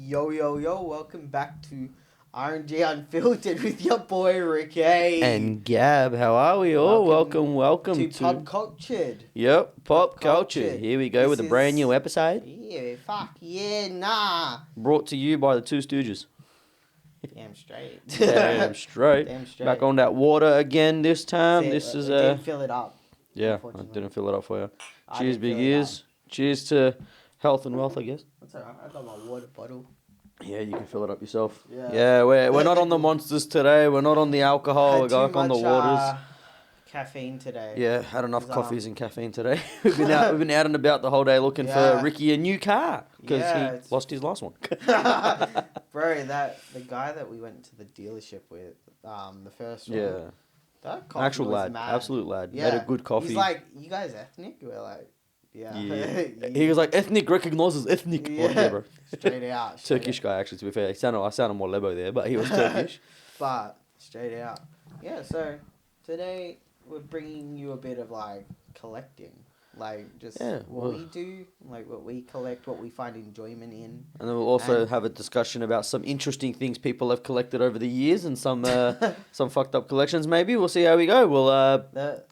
Yo, welcome back to RNG Unfiltered with your boy Ricky. And Gab, how are we all? Welcome to Pop Cultured. Yep, Pop Cultured. Here we go with a brand new episode. Yeah, fuck yeah, nah. Brought to you by the Two Stooges. Damn straight. Damn straight. Back on that water again this time. This is didn't fill it up. Yeah, I didn't fill it up for you. Cheers, big ears. Cheers to health and wealth, I guess. That's alright. I got my water bottle. Yeah, you can fill it up yourself. Yeah, we're not on the monsters today. We're not on the alcohol. We're going on the waters. Caffeine today. Yeah, had enough coffees and caffeine today. We've been out and about the whole day looking for Ricky a new car because he lost his last one. Bro, the guy that we went to the dealership with, the first one. Yeah. That coffee actual was lad, mad. absolute lad. Yeah. Made a good coffee. He's like, you guys ethnic? We're like, yeah. He was like, ethnic recognizes ethnic. Yeah. Yeah, bro. Straight out. Turkish guy, actually, to be fair. I sounded more Lebo there, but he was Turkish. But straight out. Yeah, so today we're bringing you a bit of like collecting. Like just what we do, like what we collect, what we find enjoyment in. And then we'll also have a discussion about some interesting things people have collected over the years and some fucked up collections maybe. We'll see how we go. We'll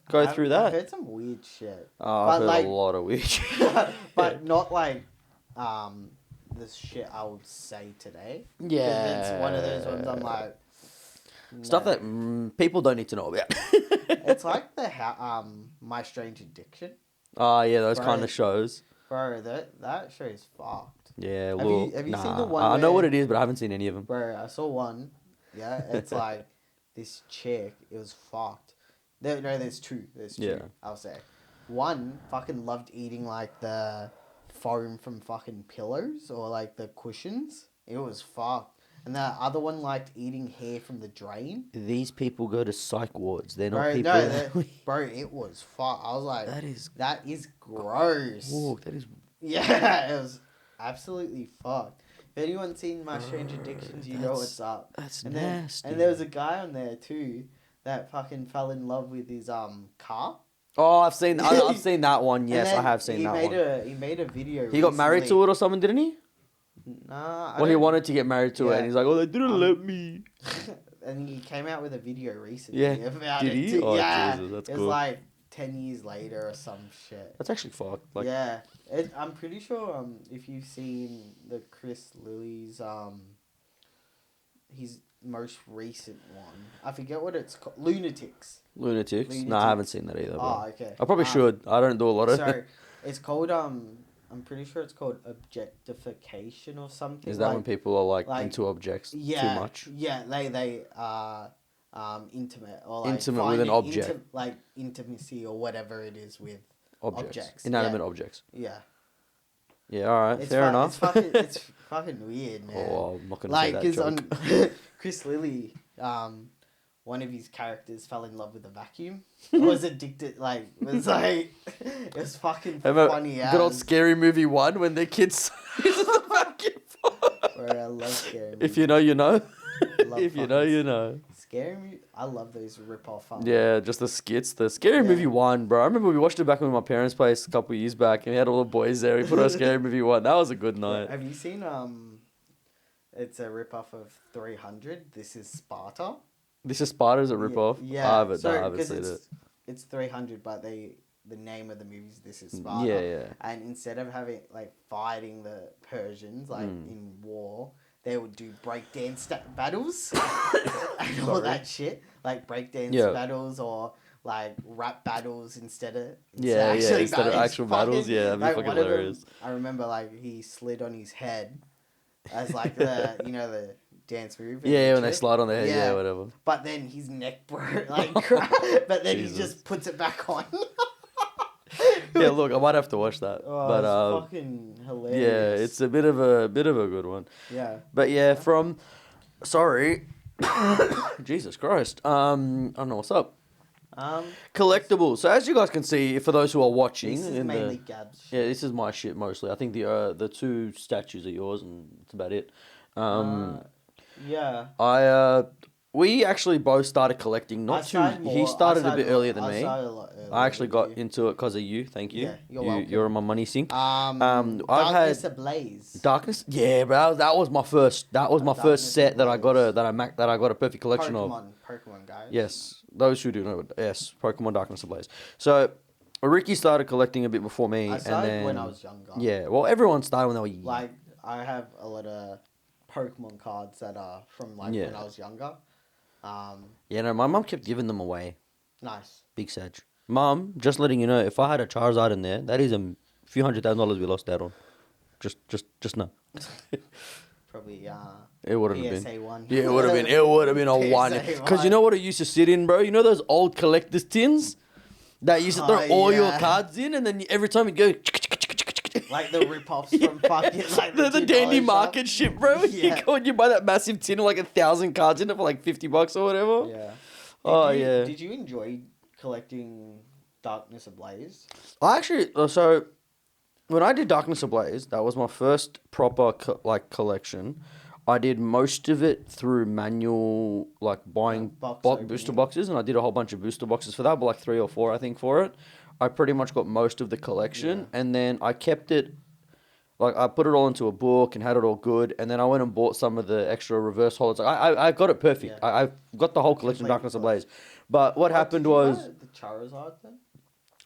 go through that. I've heard some weird shit. Oh, I've heard a lot of weird shit. But not like the shit I would say today. Yeah. It's one of those ones I'm like... Stuff that people don't need to know about. It's like My Strange Addiction. Oh, yeah, those kind of shows. Bro, that show is fucked. Yeah, have you seen the one I know what it is, but I haven't seen any of them. Bro, I saw one. Yeah, it's like this chick. It was fucked. There's two. I'll say. One fucking loved eating like the foam from fucking pillows or like the cushions. It was fucked. And the other one liked eating hair from the drain. These people go to psych wards. They're not people. Bro, it was fucked. I was like, that is gross. Oh, that is. Yeah, it was absolutely fucked. If anyone's seen My Strange Addictions, you know what's up. That's nasty. And there was a guy on there too that fucking fell in love with his car. Oh, I've seen that one. Yes, I have seen that one. He made a video. He got married to it or something, didn't he? Nah. Well, he wanted to get married to it, and he's like, "Oh, they didn't let me." And he came out with a video recently. Yeah. About Did he? Oh, yeah. Jesus, that's cool. It was like 10 years later or some shit. That's actually fucked. Like, yeah. I'm pretty sure if you've seen the Chris Lilly's his most recent one. I forget what it's called. Lunatics. No, I haven't seen that either. Oh, okay. I probably should. I don't do a lot of. So it's called I'm pretty sure it's called objectification or something. Is that when people are like into objects too much? Yeah, they are intimate or like intimate with an object, like intimacy or whatever it is with objects. Inanimate objects. Yeah. Yeah. All right. Fair enough. It's fucking weird, man. Oh, I'm not gonna say that joke. On Chris Lilly, one of his characters fell in love with a vacuum. Was addicted, it was fucking funny. Good old Scary Movie 1 when the kids uses the vacuum. Bro, I love Scary Movie. If you know, you know. If you know, you know. Scary Movie, I love those rip-off. Yeah, just the skits. The Scary Movie 1, bro. I remember we watched it back at my parents' place a couple of years back, and we had all the boys there. We put on Scary Movie 1. That was a good night. Have you seen, it's a rip-off of 300. This is Sparta. This is Sparta's a rip-off? Yeah. I haven't seen it. It's 300, but the name of the movie is This is Sparta. Yeah. And instead of having, like, fighting the Persians, like, in war, they would do breakdance battles and all that shit. Like, breakdance battles or, like, rap battles instead of actual battles. Yeah, that'd be fucking hilarious. I remember, like, he slid on his head as, like, the dance move. Yeah, when they slide on their head, whatever. But then his neck broke, like, but then he just puts it back on. Yeah, look, I might have to watch that. Oh, but it's fucking hilarious. Yeah, it's a bit of a good one. Yeah. But yeah, Jesus Christ. I don't know what's up. Collectibles. So as you guys can see, for those who are watching, this is mainly Gab's shit. Yeah, this is my shit mostly. I think the two statues are yours, and that's about it. Yeah. we actually both started collecting. He started a bit earlier than me. started a lot earlier I actually got into it because of you. Thank you. Yeah, you're welcome. You're my money sink. I've had Ablaze. Darkness. Yeah, bro. That was my first. That was my first set that I got a perfect collection of. Pokemon guys. Yes, those who do know. Yes, Pokemon Darkness Ablaze. So, Ricky started collecting a bit before me. I started when I was younger. Yeah, well, everyone started when they were young. Like, I have a lot of Pokemon cards that are from when I was younger. Yeah, no, my mum kept giving them away. Nice. Big Sag. Mum, just letting you know, if I had a Charizard in there, that is a few $100,000 we lost out on. Just know. Probably it would have been. PSA 1. Yeah, it would have been. It would have been a one. Because you know what it used to sit in, bro? You know those old collector's tins that used to throw all your cards in, and then every time you go. Like the rip-offs from fucking like the Dandy Market shit, bro. Yeah. You buy that massive tin with like 1,000 cards in it for like $50 or whatever. Yeah. Did you enjoy collecting Darkness Ablaze? I actually when I did Darkness Ablaze, that was my first proper collection. I did most of it through manual, like buying booster boxes, and I did a whole bunch of booster boxes for that, but like 3 or 4, I think, for it. I pretty much got most of the collection, and then I kept it, like I put it all into a book and had it all good, and then I went and bought some of the extra reverse holds. I got it perfect. Yeah. I got the whole collection of Darkness Ablaze. But what happened was... Did you buy the Charizard then?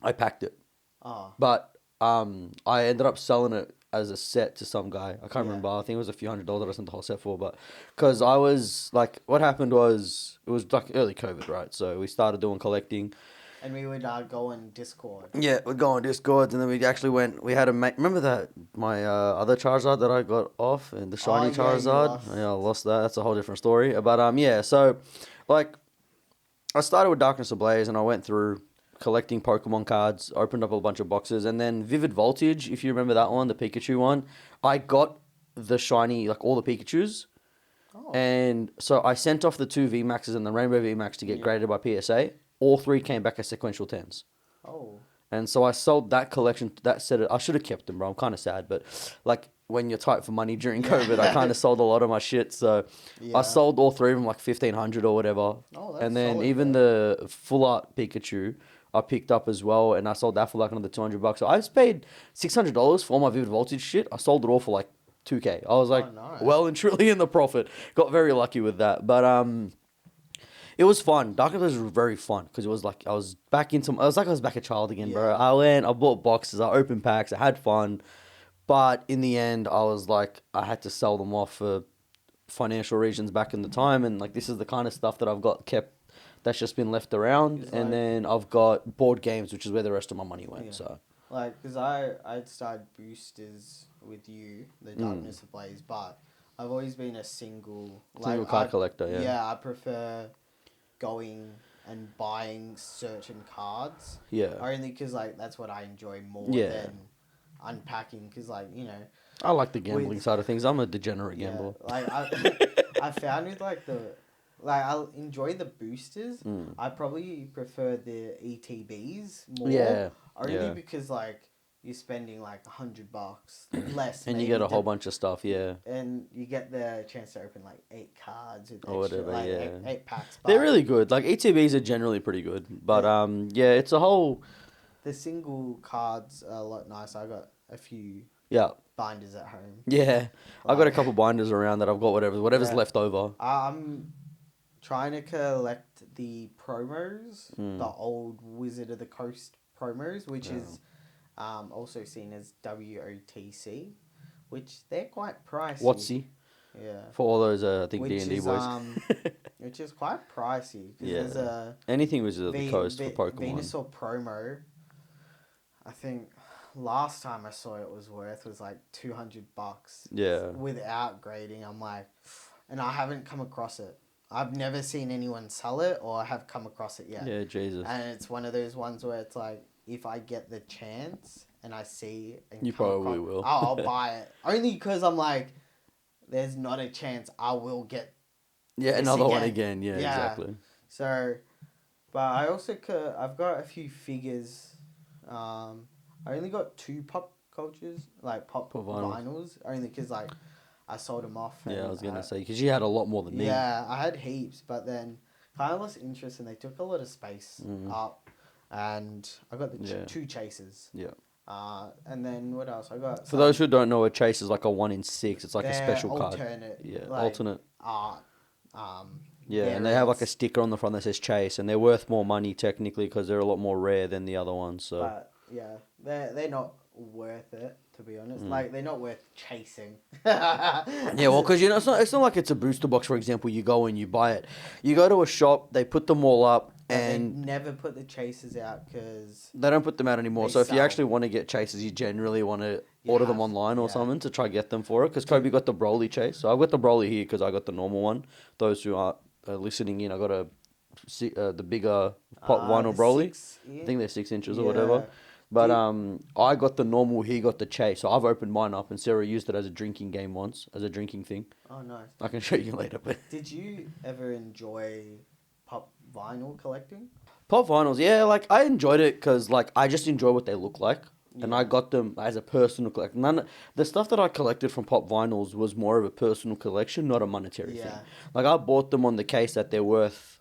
I packed it. Oh. But I ended up selling it as a set to some guy. I can't remember. I think it was a few $100s that I sent the whole set for. But because I was like, what happened was, it was like early COVID, right? So we started doing collecting. And we would go on Discord. Yeah, we'd go on Discord, and then we actually we had a mate. Remember that, my other Charizard that I got off, and the shiny Charizard? Yeah, I lost that. That's a whole different story. But yeah, so, like, I started with Darkness Ablaze, and I went through collecting Pokemon cards, opened up a bunch of boxes, and then Vivid Voltage, if you remember that one, the Pikachu one, I got the shiny, like, all the Pikachus. Oh. And so I sent off the 2 VMAXs and the Rainbow VMAX to get graded by PSA. All 3 came back as sequential 10s. Oh. And so I sold that collection, that set. I should have kept them, bro. I'm kind of sad. But, like, when you're tight for money during COVID, I kind of sold a lot of my shit. So I sold all 3 of them, like, 1,500 or whatever. Oh, that's and then solid, even the full art Pikachu, I picked up as well. And I sold that for, like, another $200. So I just paid $600 for all my Vivid Voltage shit. I sold it all for, like, $2K. I was, like, nice. well and truly in the profit. Got very lucky with that. But, it was fun. Darkness was very fun because it was like I was back a child again, bro. I bought boxes, I opened packs, I had fun. But in the end, I was like, I had to sell them off for financial reasons back in the time. And like, this is the kind of stuff that I've got kept that's just been left around. And then I've got board games, which is where the rest of my money went. So, like, because I'd started boosters with you, the Darkness Ablaze, but I've always been a single card collector, Yeah, I prefer going and buying certain cards. Yeah. Only because, like, that's what I enjoy more than unpacking. Because, like, you know... I like the gambling side of things. I'm a degenerate gambler. Like, I found with, like, I'll enjoy the boosters. I probably prefer the ETBs more. Yeah. Only because, like, you're spending like $100 less. And you get a whole bunch of stuff, And you get the chance to open like 8 cards with or extra, whatever, like 8 packs. They're really good. Like ETBs are generally pretty good. But it's a whole... The single cards are a lot nicer. I got a few binders at home. Yeah. I've got a couple binders around that I've got whatever's left over. I'm trying to collect the promos, the old Wizard of the Coast promos, which is also seen as WOTC, which they're quite pricey. Whatsy? Yeah. For all those, I think, D&D boys. Which is quite pricey. There's anything Wizard of the Coast for Pokemon. Venusaur promo, I think last time I saw it was like $200. Yeah. Without grading, I'm like, and I haven't come across it. I've never seen anyone sell it or have come across it yet. Yeah, Jesus. And it's one of those ones where it's like, if I get the chance and I see and you probably will. I'll buy it. Only because I'm like, there's not a chance I will get another one again. Yeah, exactly. So, but I also I've got a few figures. I only got 2 pop cultures, like pop vinyls. Only because like I sold them off. Yeah, and I was gonna say because you had a lot more than me. Yeah, I had heaps, but then kind of lost interest, and they took a lot of space up. And I got the 2 chases. Yeah. And then what else? I got. For those who don't know, a chase is like a 1 in 6. It's like a special alternate, card. Yeah, like, alternate. Art. Yeah, and they have like a sticker on the front that says chase, and they're worth more money technically because they're a lot more rare than the other ones. So. But yeah, they're not worth it, to be honest. Like, they're not worth chasing. Yeah, well, because it's not like it's a booster box. For example, you go and you buy it. You go to a shop, they put them all up, and they never put the chases out because they don't put them out anymore. So if you actually want to get chases, you generally want to order them online or something to try get them for it. Because Kobe got the Broly chase, so I've got the Broly here because I got the normal one. Those who aren't listening in, I got the bigger pop vinyl Broly. I think they're 6 inches or whatever. But I got the normal, he got the chase. So I've opened mine up, and Sarah used it as a drinking game once, as a drinking thing. Oh, nice. I can show you later. But did you ever enjoy pop vinyl collecting? Pop vinyls, yeah, like I enjoyed it because like I just enjoy what they look like, and I got them as a personal collection. The stuff that I collected from pop vinyls was more of a personal collection, not a monetary thing. Like I bought them on the case that they're worth.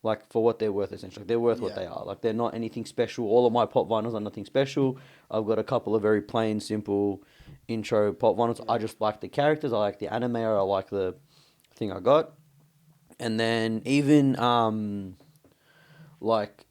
Like, for what they're worth, essentially. They're worth what they are. Like, they're not anything special. All of my pop vinyls are nothing special. I've got a couple of very plain, simple intro pop vinyls. I just like the characters. I like the anime. Or I like the thing I got. And then even, like,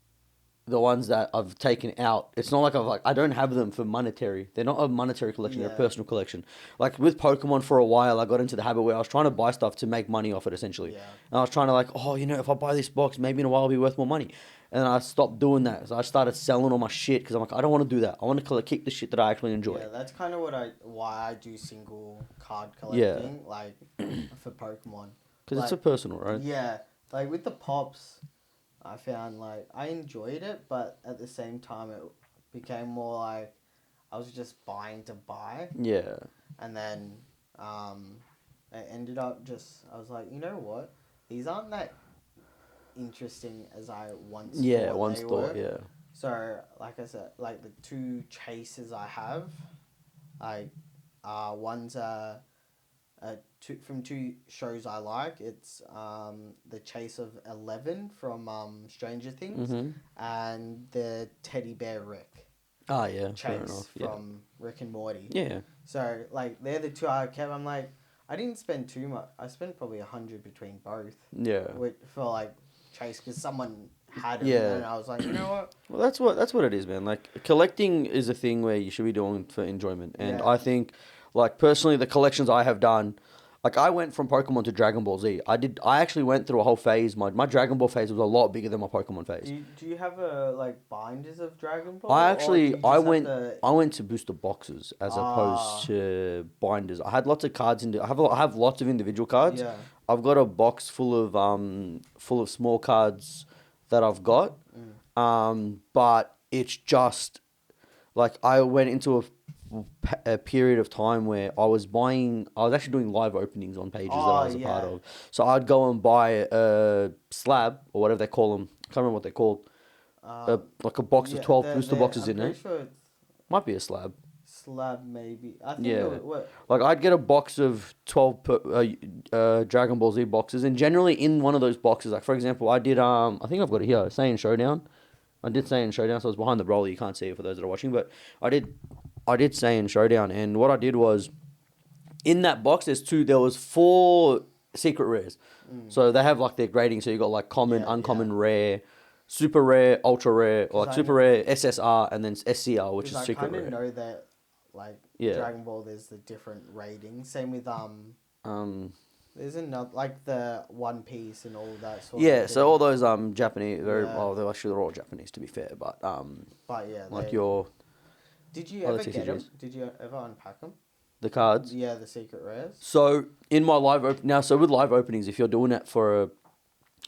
the ones that I've taken out, it's not like I don't have them for monetary. They're not a monetary collection. They're a personal collection. Like with Pokemon for a while, I got into the habit where I was trying to buy stuff to make money off it, essentially. And I was trying to if I buy this box, maybe in a while it'll be worth more money. And then I stopped doing that. So I started selling all my shit because I'm like, I don't want to do that. I want to keep the shit that I actually enjoy. Yeah, that's kind of why I do single card collecting, like for Pokemon. Because it's a personal, right? Yeah, like with the pops, I found like I enjoyed it, but at the same time it became more like I was just buying to buy. Yeah. And then it ended up I was like, you know what? These aren't that interesting as I once thought they were. So like I said, like the 2 chases I have, like one's from 2 shows I like. It's the Chase of 11 from Stranger Things and the Teddy Bear Rick. Oh yeah, Chase from Rick and Morty. Yeah. So like they're the 2 I kept. I'm like, I didn't spend too much. I spent probably 100 between both. Yeah. For like Chase because someone had it. Yeah. And I was like, you know what? Well, that's what it is, man. Like collecting is a thing where you should be doing for enjoyment, and I think, like personally, the collections I have done. Like, I went from Pokemon to Dragon Ball Z. I actually went through a whole phase. My Dragon Ball phase was a lot bigger than my Pokemon phase. Do you have binders of Dragon Ball? I went to booster boxes as opposed to binders. I had lots of cards I have lots of individual cards. Yeah. I've got a box full of small cards that I've got. But it's just like I went into a period of time where I was actually doing live openings on pages that I was a part of. So I'd go and buy a slab or whatever they call them. I can't remember what they're called. Like a box of 12 booster boxes in it. Sure might be a slab. Slab maybe. I think like I'd get a box of 12 Dragon Ball Z boxes, and generally in one of those boxes, like for example, I did I think I've got it here, Saiyan Showdown. I did Saiyan Showdown, so I was behind the Broly. You can't see it for those that are watching, but I did Saiyan Showdown, and what I did was, in that box, there was 4 secret rares. So they have like their grading. So you got like common, uncommon, rare, super rare, ultra rare, or like super rare, SSR, and then SCR, which is secret rare. I kind of know that, like Dragon Ball, there's the different ratings. Same with there's another like the One Piece and all that sort of thing. So all those Japanese, they're all Japanese to be fair, but yeah, like Did you ever get them? Did you ever unpack them? The cards? Yeah, the secret rares. So in my with live openings, if you're doing it to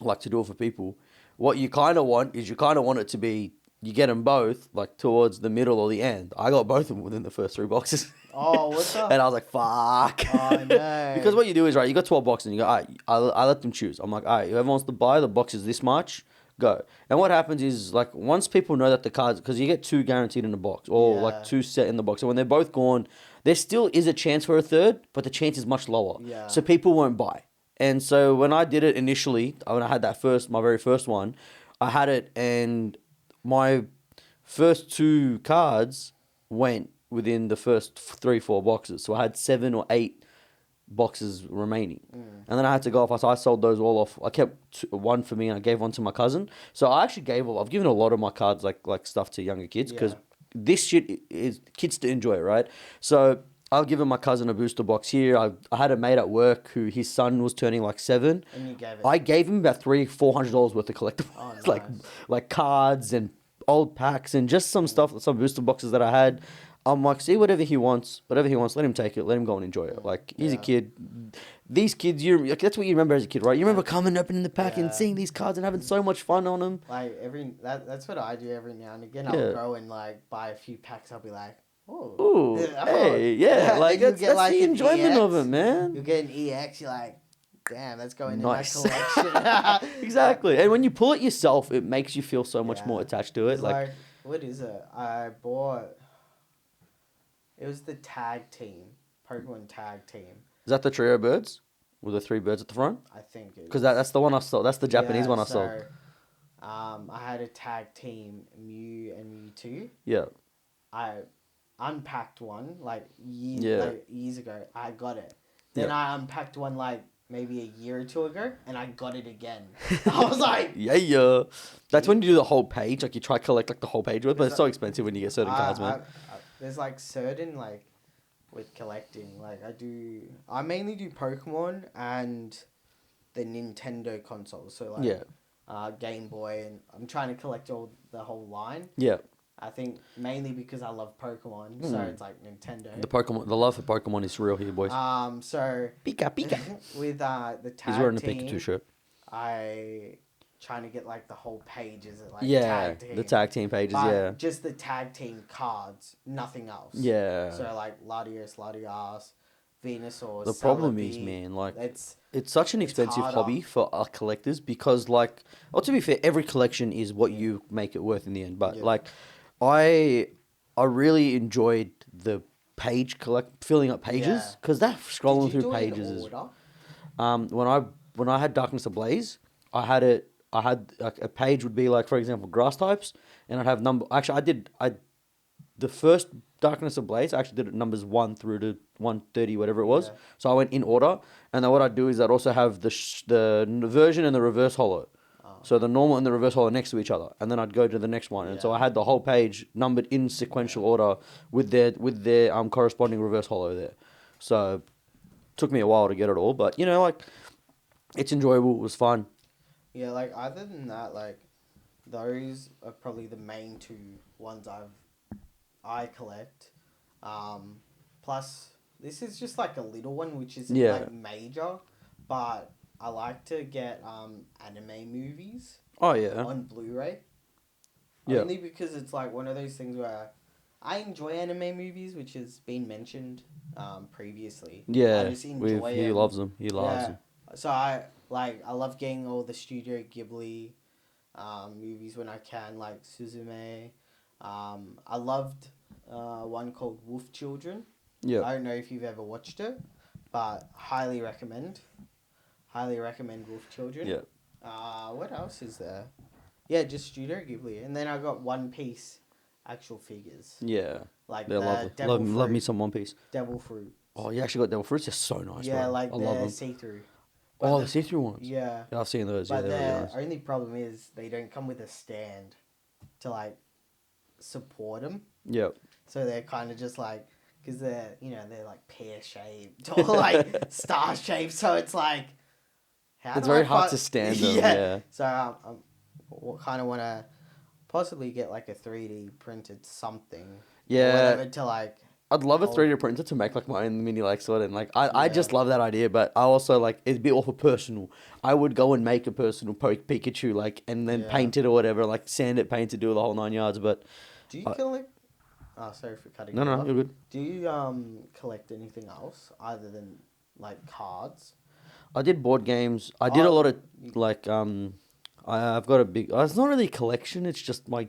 do it for people, what you kind of want is it to be, you get them both like towards the middle or the end. I got both of them within the first 3 boxes. Oh, what's up? And I was like, fuck. Oh, no. Because what you do is, right, you got 12 boxes and you go, all right, I let them choose. I'm like, all right, whoever wants to buy, the box is this much. Go. And what happens is, like, once people know that the cards, because you get 2 guaranteed in the box, or like 2 set in the box. So when they're both gone, there still is a chance for a third, but the chance is much lower. Yeah. So people won't buy. And so when I did it initially, when I had my very first one, I had it, and my first 2 cards went within the first 3-4 boxes. So I had 7 or 8 boxes remaining. And then I had to go off. So I sold those all off. I kept one for me and I gave one to my cousin. So I've given a lot of my cards like stuff to younger kids because this shit is kids to enjoy, right? So I've given my cousin a booster box here. I had a mate at work who his son was turning like 7. And you gave it. I gave him about $300-$400 worth of collectibles. Oh, nice. like cards and old packs and just some stuff, some booster boxes that I had. I'm like, see, whatever he wants, let him take it, let him go and enjoy it. Like, he's a kid. These kids, that's what you remember as a kid, right? You remember coming, opening the pack and seeing these cards and having so much fun on them. Like, that's what I do every now and again. I'll go and, like, buy a few packs. I'll be like, oh. Ooh, hey, yeah. Like, that's the enjoyment of it, man. You get an EX, you're like, damn, that's going in my collection. Exactly. And when you pull it yourself, it makes you feel so much more attached to it. Like, what is it? I bought... It was the tag team. Pokemon tag team. Is that the trio birds? With the 3 birds at the front? I think it is. Because that's the one I sold. That's the Japanese one I sold. I had a tag team, Mew and Mewtwo. Yeah. I unpacked one, years ago. I got it. Then I unpacked one, maybe a year or 2 ago, and I got it again. I was like... Yeah. That's when you do the whole page. Like, you try to collect, the whole page with, but it's so expensive when you get certain cards, man. There's, certain, with collecting, I mainly do Pokemon and the Nintendo consoles. So, Game Boy, and I'm trying to collect the whole line. Yeah. I think mainly because I love Pokemon, so it's Nintendo. The love for Pokemon is real here, boys. So Pika. With the tag He's wearing a team, Pikachu shirt. I trying to get the whole pages of tag team. The tag team pages, just the tag team cards, nothing else. Yeah. So Latios, Latias, Venusaur. The problem is, man, it's such an expensive hobby for our collectors because to be fair, every collection is what you make it worth in the end. But I really enjoyed the page filling up pages because that scrolling through pages is. When I had Darkness Ablaze, I had a page would be for example, grass types, and I'd have the first Darkness Ablaze, I actually did it numbers 1 through to 130, whatever it was. So I went in order, and then what I'd do is I'd also have the version and the reverse holo. So the normal and the reverse holo next to each other, and then I'd go to the next one, and so I had the whole page numbered in sequential order with their corresponding reverse holo there. So it took me a while to get it all, but it's enjoyable. It was fun. Yeah, other than that, those are probably the main 2 ones I collect. Plus, this is just a little one, which isn't major, but I like to get anime movies. Oh yeah. On Blu-ray. Yeah. Only because it's one of those things where I enjoy anime movies, which has been mentioned previously. Yeah. I just enjoy it. He loves them. He loves them. So I love getting all the Studio Ghibli movies when I can, Suzume. I loved one called Wolf Children. Yeah. I don't know if you've ever watched it, but highly recommend. Highly recommend Wolf Children. Yeah. What else is there? Yeah, just Studio Ghibli. And then I got One Piece actual figures. Yeah. Love me some One Piece. Devil Fruit. Oh, you actually got Devil Fruits? They're so nice, yeah, bro. I love them. see-through. The see-through ones? Yeah. I've seen those. But they're really nice. The only problem is they don't come with a stand to, support them. Yep. So they're kind of just because they're, they're pear-shaped or star-shaped. So it's it's very hard to stand them. Yeah. So I kind of want to possibly get a 3D printed something. Yeah. Or whatever to I'd love a 3D printer to make my own mini sort and I just love that idea, but I also it'd be awful personal. I would go and make a personal Pikachu and then paint it or whatever, sand it, paint it, do the whole 9 yards. But do you collect? Oh, sorry for cutting. No, you're good. Do you collect anything else other than cards? I did board games. I did a lot of I've got a big. It's not really a collection. It's just my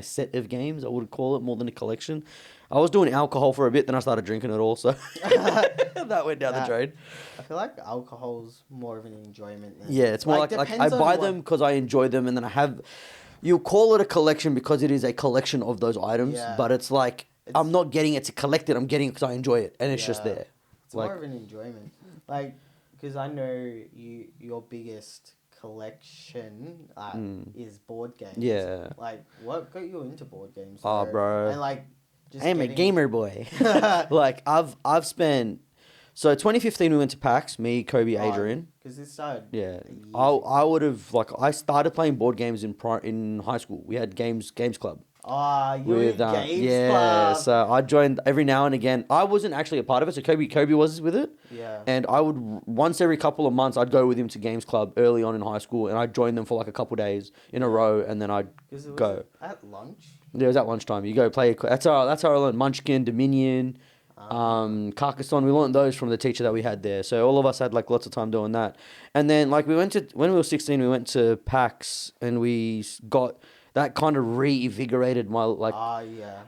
set of games. I would call it more than a collection. I was doing alcohol for a bit, then I started drinking it all, so that went down the drain. I feel like alcohol's more of an enjoyment. Yeah, it's more like I buy them because I enjoy them, and then I have. You call it a collection because it is a collection of those items, but it's like I'm not getting it to collect it. I'm getting it because I enjoy it, and it's just there. It's more of an enjoyment, like because I know your biggest collection is board games. Yeah. Like, what got you into board games? Oh, bro. And like, I'm a gamer boy. Like I've spent. So 2015 we went to PAX. Me, Kobe, Adrian. Because it started. Yeah. I would have I started playing board games in high school. We had games club. You were in games yeah, club. So I joined every now and again. I wasn't actually a part of it, so Kobe was with it. Yeah. And I would, once every couple of months, I'd go with him to games club early on in high school, and I'd join them for like a couple of days in a row, and then I'd go. At lunch? Yeah, it was at lunchtime. You go play. That's how I learned Munchkin, Dominion, Carcassonne. We learned those from the teacher that we had there. So all of us had like lots of time doing that. And then like when we were 16, we went to PAX, and we got... That kind of reinvigorated my like. Yeah.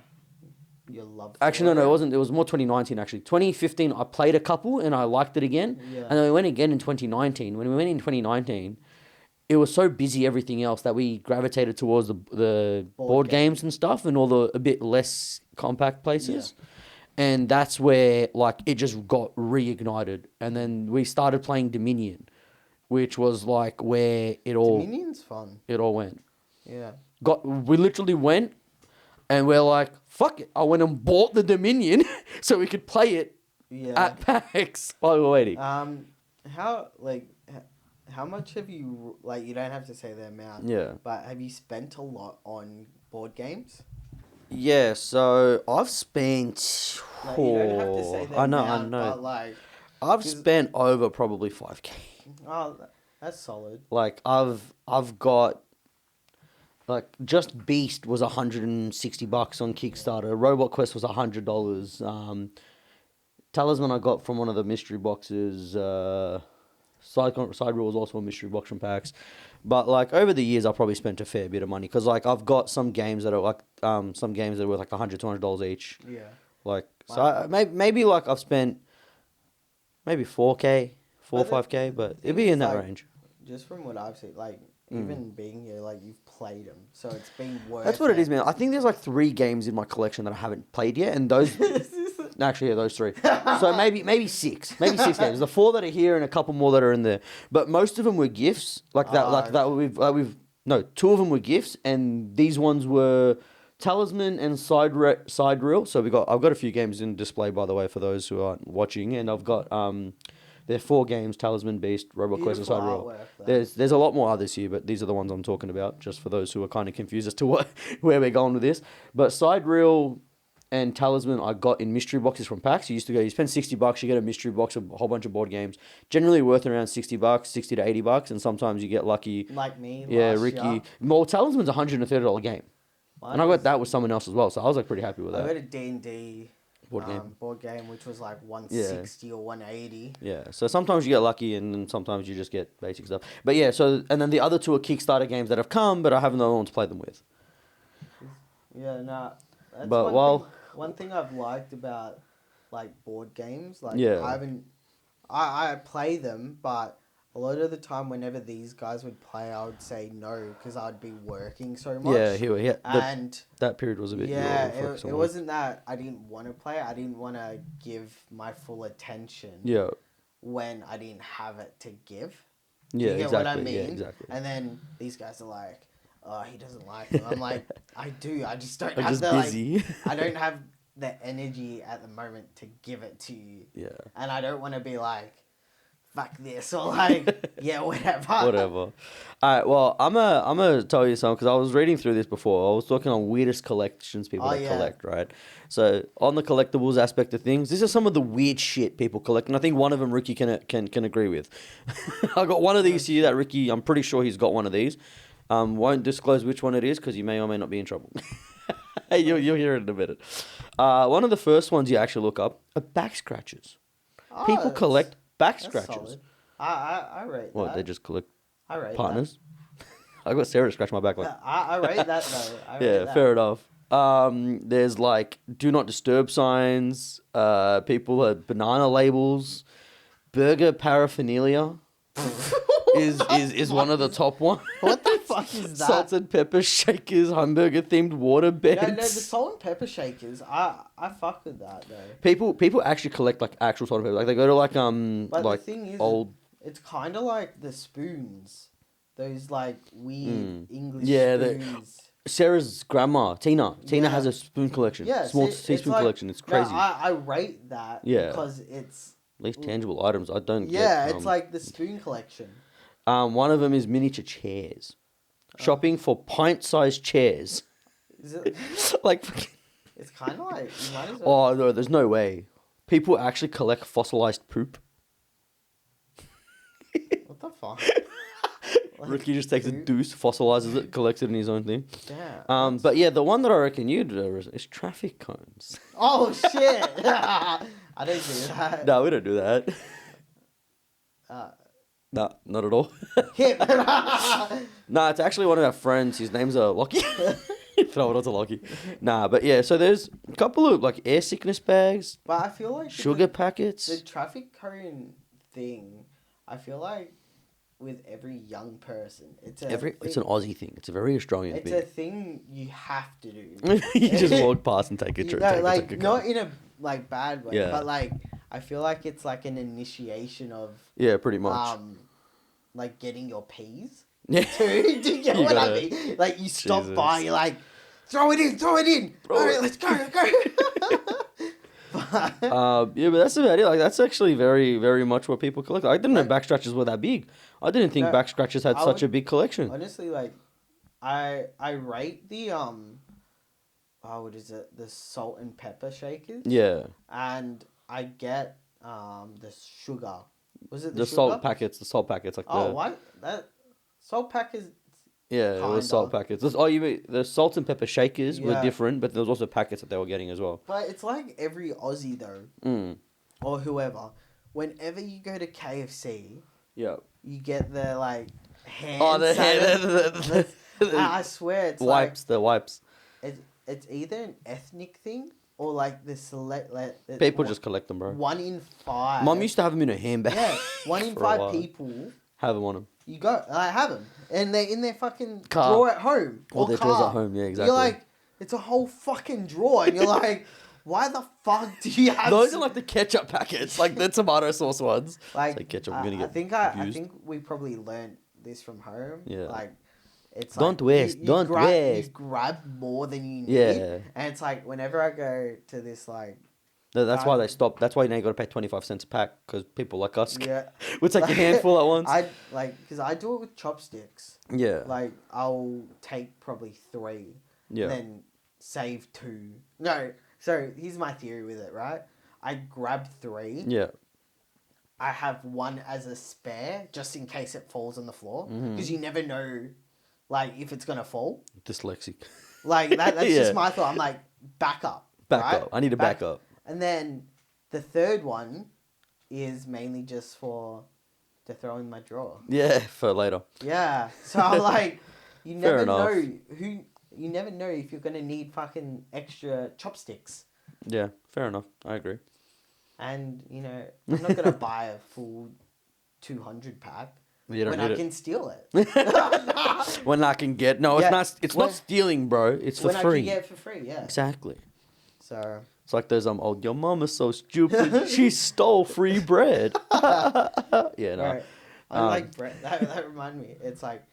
Your love. Actually, no, it wasn't. It was more 2019. Actually, 2015, I played a couple and I liked it again. Yeah. And then we went again in 2019. When we went in 2019, it was so busy everything else that we gravitated towards the board games and stuff, and all the a bit less compact places. Yeah. And that's where like it just got reignited. And then we started playing Dominion, which was like where it all. Dominion's fun. It all went. Yeah. We literally went, and we're like, fuck it. I went and bought the Dominion so we could play it at PAX while we were waiting. How much have you, like, you don't have to say the amount. Yeah. But have you spent a lot on board games? Yeah, so I've spent... Like, you don't have to say the amount, I know. But like... I've spent over probably 5K. Oh, that's solid. Like, I've got... Like, just Beast was $160 on Kickstarter. Robot Quest was $100. Talisman I got from one of the mystery boxes. Side Rule was also a mystery box from PAX. But, like, over the years, I've probably spent a fair bit of money. Because, like, I've got some games that are, like, some games that are worth, like, $100, $200 each. Yeah. Like, wow. So maybe, like, I've spent maybe 4K, 4 or 5K, but it'd be in that range. Just from what I've seen, like, even being here, like, you've played them, so it's been worth That's what it is, man. I think there's, like, 3 games in my collection that I haven't played yet, and those... Actually, yeah, those 3. So maybe 6. Maybe 6 games. The 4 that are here and a couple more that are in there. But most of them were gifts. No, 2 of them were gifts, and these ones were Talisman and Side Reel. So I've got a few games in display, by the way, for those who aren't watching, and I've got... There are 4 games: Talisman, Beast, Robot Quest, and Side Reel. There's a lot more others here, but these are the ones I'm talking about, just for those who are kind of confused as to where we're going with this. But Side Reel and Talisman I got in mystery boxes from PAX. You spend $60, you get a mystery box of a whole bunch of board games, generally worth around $60, $60 to $80, and sometimes you get lucky. Like me, Ricky. Year. Well, Talisman's a $130 game. And I got that with someone else as well, so I was like pretty happy with that. I got a D&D board game, which was like 160 or 180. Yeah, so sometimes you get lucky, and then sometimes you just get basic stuff. But yeah, and then the other 2 are Kickstarter games that have come, but I haven't known one to play them with. Yeah, nah. That's but one thing I've liked about like board games, like I play them, but a lot of the time, whenever these guys would play, I would say no because I'd be working so much. Yeah. And that period was a bit. Yeah, it wasn't that I didn't want to play. I didn't want to give my full attention. Yeah. When I didn't have it to give. Yeah, you get exactly. what I mean? Yeah, exactly. And then these guys are like, "Oh, he doesn't like them." I'm like, "I do. I just don't have just the busy. I don't have the energy at the moment to give it to you." Yeah. And I don't want to be like, fuck this, or like, yeah, whatever. All right, well, I'm gonna tell you something, because I was reading through this before. I was talking on weirdest collections people collect, right? So on the collectibles aspect of things, this is some of the weird shit people collect, and I think one of them Ricky can agree with. I got one of these here that Ricky, I'm pretty sure he's got one of these. Won't disclose which one it is, because you may or may not be in trouble. You'll hear it in a minute. One of the first ones you actually look up are back scratches. People collect back scratches. I rate What, that. they just collect I rate partners? I got Sarah to scratch my back. Like, I rate that though. yeah, fair enough. There's like do not disturb signs. People at banana labels, burger paraphernalia. is one of the top one. What the fuck is that? Salt and pepper shakers, hamburger themed water beds. No, the salt and pepper shakers. I fuck with that though. People actually collect like actual salt and pepper. Like they go to like But like the thing is, old. it's kind of like the spoons. Those like weird English Yeah, spoons. Sarah's grandma Tina has a spoon collection. Yeah, small see, teaspoon like, collection. It's crazy. No, I rate that. Yeah. Because it's. At least tangible items. I don't get. Yeah, it's like the spoon collection. One of them is miniature chairs. Shopping for pint-sized chairs. Is it? Like. It's kind of like you might as well. Oh no! There's no way. People actually collect fossilized poop. What the fuck? Like, Ricky just takes a deuce, fossilizes it, collects it in his own thing. Yeah. But yeah, the one that I reckon you'd do is traffic cones. Oh shit! I don't do that. No, we don't do that. No, not at all. Him. Nah, it's actually one of our friends. His name's Lockie. Throw it onto Lockie. Nah, but yeah, so there's a couple of like air sickness bags. But I feel like sugar packets. The traffic cone thing, I feel like with every young person, it's an Aussie thing. It's a very Australian thing. thing. It's a thing you have to do. You just walk past and take a trip. Like not in a like bad way, Yeah. but like I feel like it's like an initiation of pretty much. Like getting your peas. Yeah. Do you get what I mean? Like you stop by, you're like, throw it in. All right, let's go. Yeah, but that's about it. Like that's actually very, very much what people collect. I didn't know back scratches were that big. I didn't think back scratches had such a big collection. Honestly, like, I rate the what is it? The salt and pepper shakers. Yeah. And I get the sugar. Was it the sugar? salt packets? The salt packets, like what that salt packets. Yeah, it was salt packets. You mean the salt and pepper shakers were different, but there was also packets that they were getting as well. But it's like every Aussie though, or whoever. Whenever you go to KFC, you get the like hand. Oh, the hand. I swear, it's wipes. The wipes. It's either an ethnic thing or like the select. People just collect them, bro. 1 in 5. Mum used to have them in her handbag. Yeah, 1 in 5 people have them on them. You go, I have them, and they're in their fucking car. drawer at home. Or their drawers at home, yeah, exactly. You're like, it's a whole fucking drawer, and you're like, why the fuck do you have? Those are like the ketchup packets, like the tomato sauce ones. Like it's ketchup, I'm gonna get I think we probably learned this from home. Yeah. Like, it's don't like, waste. Don't waste. You grab more than you need. Yeah. And it's like whenever I go to this like. No, that's why they stopped. That's why you now got to pay 25 cents a pack because people like us would take a Like, handful at once. Because I do it with chopsticks. Yeah. Like I'll take probably 3. Yeah. And then save 2. No. So here's my theory with it, right? I grab 3. Yeah. I have 1 as a spare just in case it falls on the floor because you never know, like if it's gonna fall. Dyslexic. Like that's just my thought. I'm like backup. Backup. I need a backup. And then the third one is mainly just to throw in my drawer. Yeah, for later. Yeah. So I'm like, you never know enough. you never know if you're gonna need fucking extra chopsticks. Yeah, fair enough. I agree. And I'm not gonna buy a full 200 pack when I can steal it. When I can get it's not stealing, bro. It's for free. When I can get it for free, yeah. Exactly. So it's like those your mama's so stupid. She stole free bread. Yeah, no. Right. I like bread. That reminded me. It's like,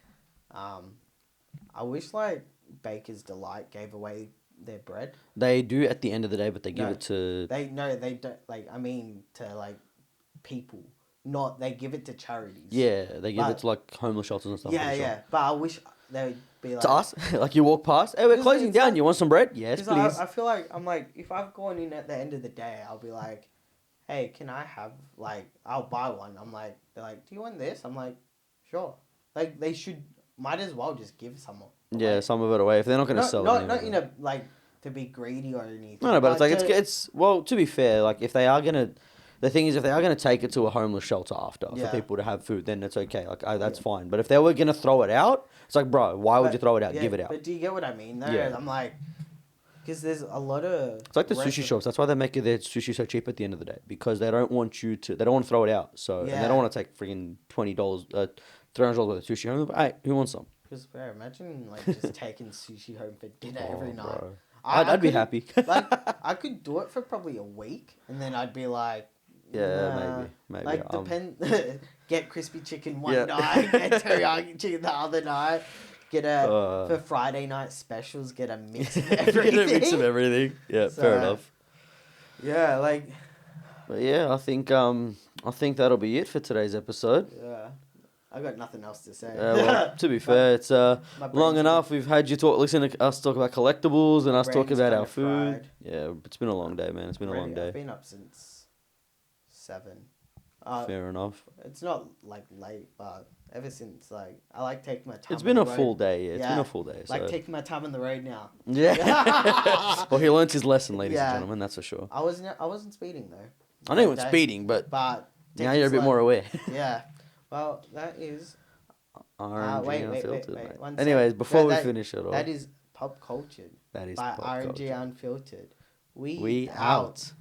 I wish like Baker's Delight gave away their bread. They do at the end of the day, but they give it to. They don't like. I mean, to like people. Not they give it to charities. Yeah, they give it to like homeless shelters and stuff. Yeah, yeah. But I wish they would be like to us. Like you walk past, hey, we're closing down. You want some bread? Yes, please. I feel like I'm like if I've gone in at the end of the day, I'll be like, hey, can I have like I'll buy one. I'm like they're like, do you want this? I'm like, sure. Like they might as well just give someone. Yeah, like, some of it away if they're not going to sell it. Not in a like to be greedy or anything. No, but it's like it's well. To be fair, like if they are gonna the thing is, if they are going to take it to a homeless shelter after for people to have food, then it's okay. Like, that's fine. But if they were going to throw it out, it's like, bro, why would you throw it out? Give it out. But do you get what I mean? Though? Yeah. I'm like, because there's a lot of. It's like the sushi shops. That's why they make their sushi so cheap at the end of the day, because they don't want you to. They don't want to throw it out. So and they don't want to take freaking $20, $300 worth of sushi home. But, hey, who wants some? Because, bro, imagine like just taking sushi home for dinner every night. Bro. I'd be happy. Like, I could do it for probably a week, and then I'd be like, maybe. Like, get crispy chicken one night, get teriyaki chicken the other night, get for Friday night specials, get a mix of everything. Get a mix of everything. Yeah, fair enough. Yeah, like. But yeah, I think that'll be it for today's episode. Yeah. I got nothing else to say. Well, to be fair, it's long enough. We've had you listen to us talk about collectibles and us talk about our food. Fried. Yeah, it's been a long day, man. It's been a long day. I've been up since 7. Fair enough. It's not like late, but ever since like I like taking my time. It's been a full day. Yeah, it's been a full day. So. Like taking my time on the road now. Yeah. Well, he learnt his lesson, ladies and gentlemen. That's for sure. I wasn't speeding though. I know you weren't speeding, but now you're a bit more aware. Yeah. Well, that is RNG Unfiltered, mate. Anyways, before we finish it all. That is Pop Cultured. That is by Pop RNG Cultured. Unfiltered. We out.